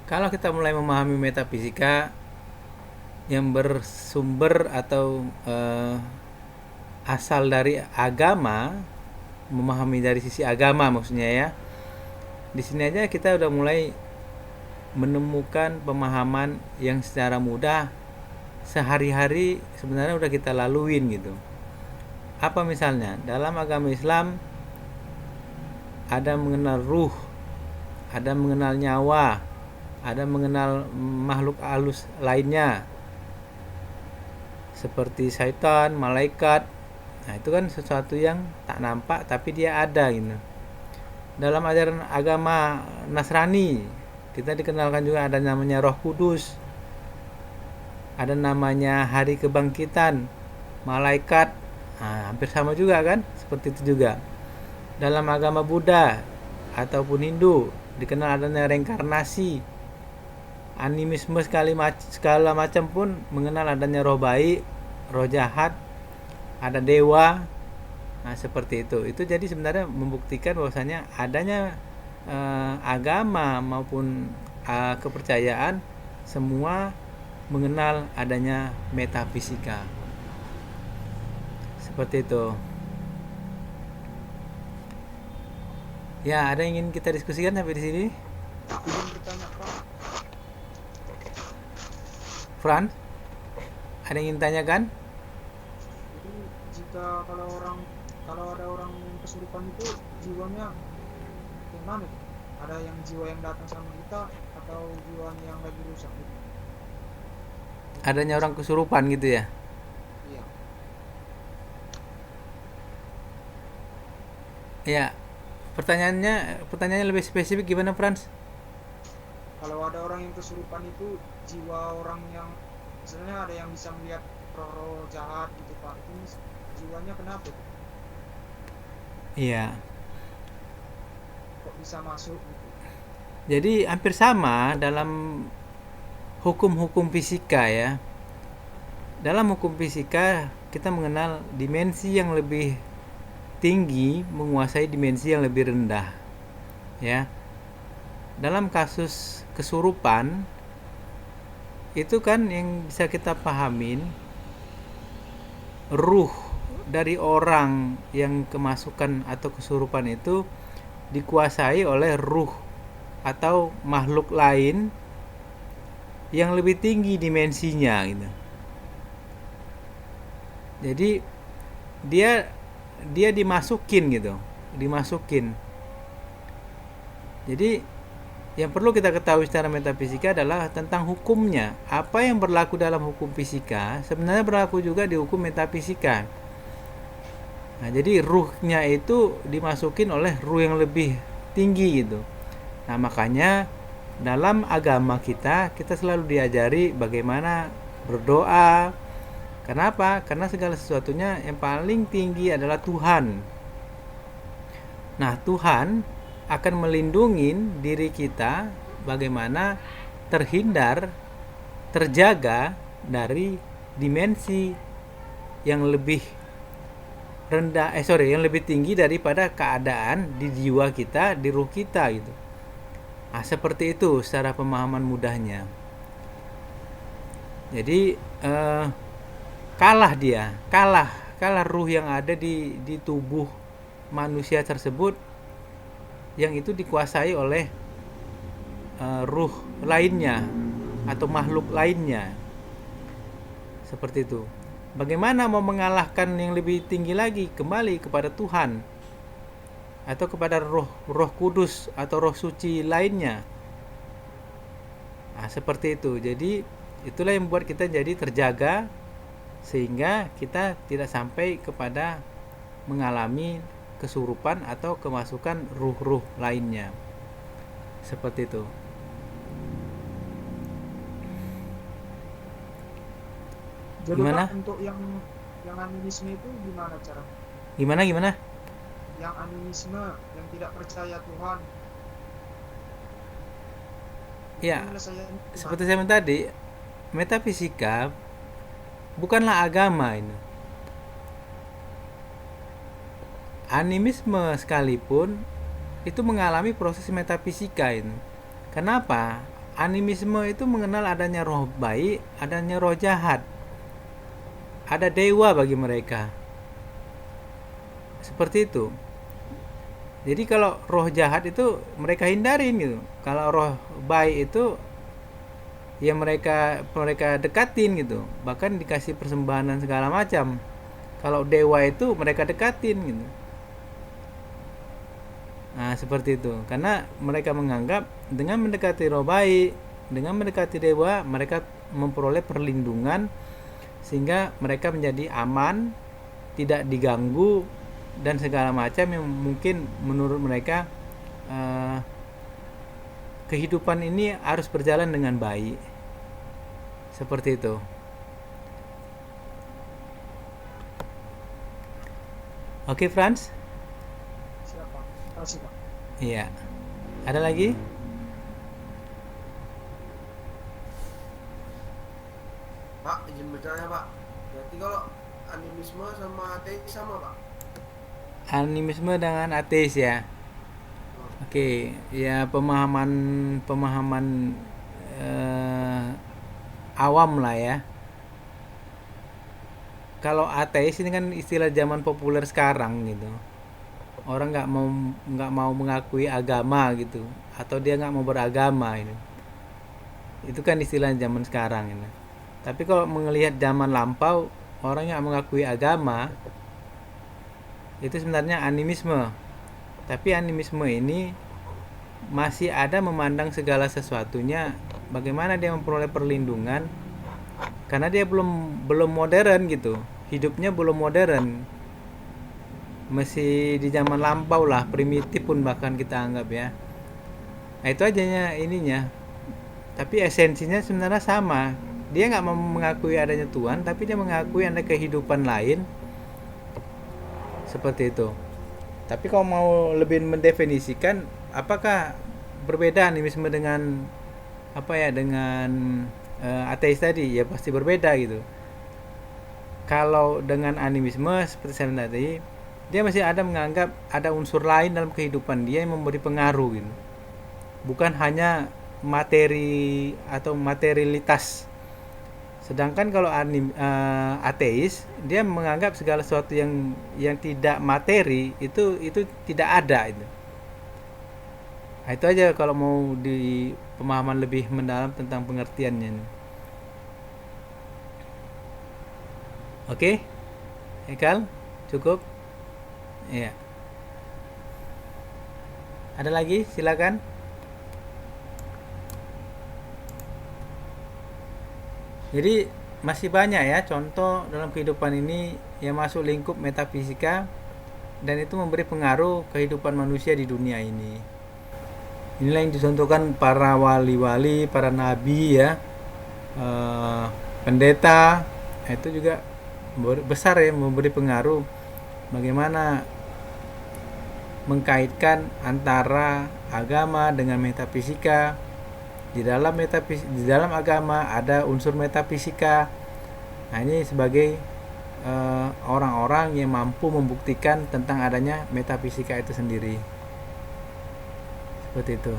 Kalau kita mulai memahami metafisika yang bersumber atau asal dari agama, memahami dari sisi agama maksudnya ya. Di sini aja kita udah mulai menemukan pemahaman yang secara mudah sehari-hari sebenarnya udah kita laluin gitu. Apa misalnya? Dalam agama Islam ada mengenal ruh, ada mengenal nyawa, ada mengenal makhluk halus lainnya seperti syaitan, malaikat. Nah, itu kan sesuatu yang tak nampak tapi dia ada gitu. Dalam ajaran agama Nasrani, kita dikenalkan juga ada namanya Roh Kudus, ada namanya hari kebangkitan, malaikat. Nah, hampir sama juga kan? Seperti itu juga. Dalam agama Buddha ataupun Hindu, dikenal adanya reinkarnasi. Animisme segala macam pun mengenal adanya roh baik, roh jahat, ada dewa. Nah, seperti itu. Itu jadi sebenarnya membuktikan bahwasanya adanya agama maupun kepercayaan semua mengenal adanya metafisika. Seperti itu. Ya, ada yang ingin kita diskusikan sampai di sini? Izin bertanya Pak, Fran, ada yang ingin tanyakan? jadi jika kalau ada orang yang kesurupan itu jiwanya gimana tuh? Ada yang jiwa yang datang sama kita atau jiwanya yang lagi rusak gitu? Adanya orang kesurupan gitu ya? Iya. Ya, pertanyaannya lebih spesifik gimana, Frans? Kalau ada orang yang kesurupan itu jiwa orang yang misalnya ada yang bisa melihat roh-roh jahat gitu Pak. Itu jiwanya kenapa tuh? Iya. Kok bisa masuk gitu? Jadi hampir sama dalam hukum-hukum fisika ya. Dalam hukum fisika kita mengenal dimensi yang lebih tinggi menguasai dimensi yang lebih rendah. Ya. Dalam kasus kesurupan itu kan yang bisa kita pahamin ruh dari orang yang kemasukan atau kesurupan itu dikuasai oleh ruh atau makhluk lain yang lebih tinggi dimensinya gitu. Jadi dia dia dimasukin gitu, dimasukin. Jadi yang perlu kita ketahui secara metafisika adalah tentang hukumnya. Apa yang berlaku dalam hukum fisika sebenarnya berlaku juga di hukum metafisika. Nah, jadi ruhnya itu dimasukin oleh ruh yang lebih tinggi gitu. Nah, makanya dalam agama kita selalu diajari bagaimana berdoa. Kenapa? Karena segala sesuatunya yang paling tinggi adalah Tuhan. Nah, Tuhan akan melindungi diri kita bagaimana terhindar, terjaga dari dimensi yang lebih yang lebih tinggi daripada keadaan di jiwa kita, di ruh kita gitu. Nah, seperti itu secara pemahaman mudahnya. Jadi kalah dia, kalah ruh yang ada di tubuh manusia tersebut yang itu dikuasai oleh ruh lainnya atau makhluk lainnya. Seperti itu. Bagaimana mau mengalahkan yang lebih tinggi lagi? Kembali kepada Tuhan atau kepada roh kudus atau roh suci lainnya. Nah, seperti itu. Jadi itulah yang membuat kita jadi terjaga sehingga kita tidak sampai kepada mengalami kesurupan atau kemasukan ruh-ruh lainnya. Seperti itu. Jadi Pak, Gimana? untuk yang animisme itu gimana caranya? Gimana? Yang animisme yang tidak percaya Tuhan itu Ya, penyelesaiannya gimana? seperti saya bilang tadi, metafisika bukanlah agama ini. Animisme sekalipun itu mengalami proses metafisika ini. Kenapa? animisme itu mengenal adanya roh baik, adanya roh jahat. Ada dewa bagi mereka. Seperti itu. Jadi kalau roh jahat itu mereka hindarin gitu. Kalau roh baik itu ya mereka dekatin gitu. Bahkan dikasih persembahan dan segala macam. Kalau dewa itu mereka dekatin gitu. Nah, seperti itu. Karena mereka menganggap dengan mendekati roh baik, dengan mendekati dewa, mereka memperoleh perlindungan sehingga mereka menjadi aman, tidak diganggu dan segala macam yang mungkin menurut mereka kehidupan ini harus berjalan dengan baik. Seperti itu. Oke, Franz? Siapa? Kasih Pak. Iya. Ada lagi? Pak, izin bertanya Pak. Berarti kalau animisme sama ateis sama Pak? Animisme dengan ateis ya. Oke, ya pemahaman awam lah ya. Kalau ateis ini kan istilah zaman populer sekarang gitu. Orang nggak mau mengakui agama gitu, atau dia nggak mau beragama ini. Itu kan istilah zaman sekarang ini. Tapi kalau melihat zaman lampau, orang yang mengakui agama itu sebenarnya animisme. Tapi animisme ini masih ada memandang segala sesuatunya bagaimana dia memperoleh perlindungan karena dia belum modern gitu. Hidupnya belum modern. Masih di zaman lampau lah, primitif pun bahkan kita anggap ya. Nah, itu aja ininya. Tapi esensinya sebenarnya sama. Dia nggak mau mengakui adanya Tuhan, tapi dia mengakui ada kehidupan lain. Seperti itu. Tapi kalau mau lebih mendefinisikan, apakah berbeda animisme dengan dengan ateis tadi? Ya pasti berbeda gitu. Kalau dengan animisme seperti saya bilang tadi, dia masih ada menganggap ada unsur lain dalam kehidupan dia yang memberi pengaruh gitu. Bukan hanya materi atau materialitas. Sedangkan kalau ateis, dia menganggap segala sesuatu yang tidak materi itu tidak ada itu. Nah, itu aja kalau mau di pemahaman lebih mendalam tentang pengertiannya. Oke? Ekal, cukup? Iya. Ada lagi? Silakan. Jadi masih banyak ya contoh dalam kehidupan ini yang masuk lingkup metafisika dan itu memberi pengaruh kehidupan manusia di dunia ini. Inilah yang dicontohkan para wali-wali, para nabi ya, pendeta, itu juga besar ya memberi pengaruh bagaimana mengkaitkan antara agama dengan metafisika. Di dalam agama ada unsur metafisika. Nah, ini sebagai orang-orang yang mampu membuktikan tentang adanya metafisika itu sendiri. Seperti itu.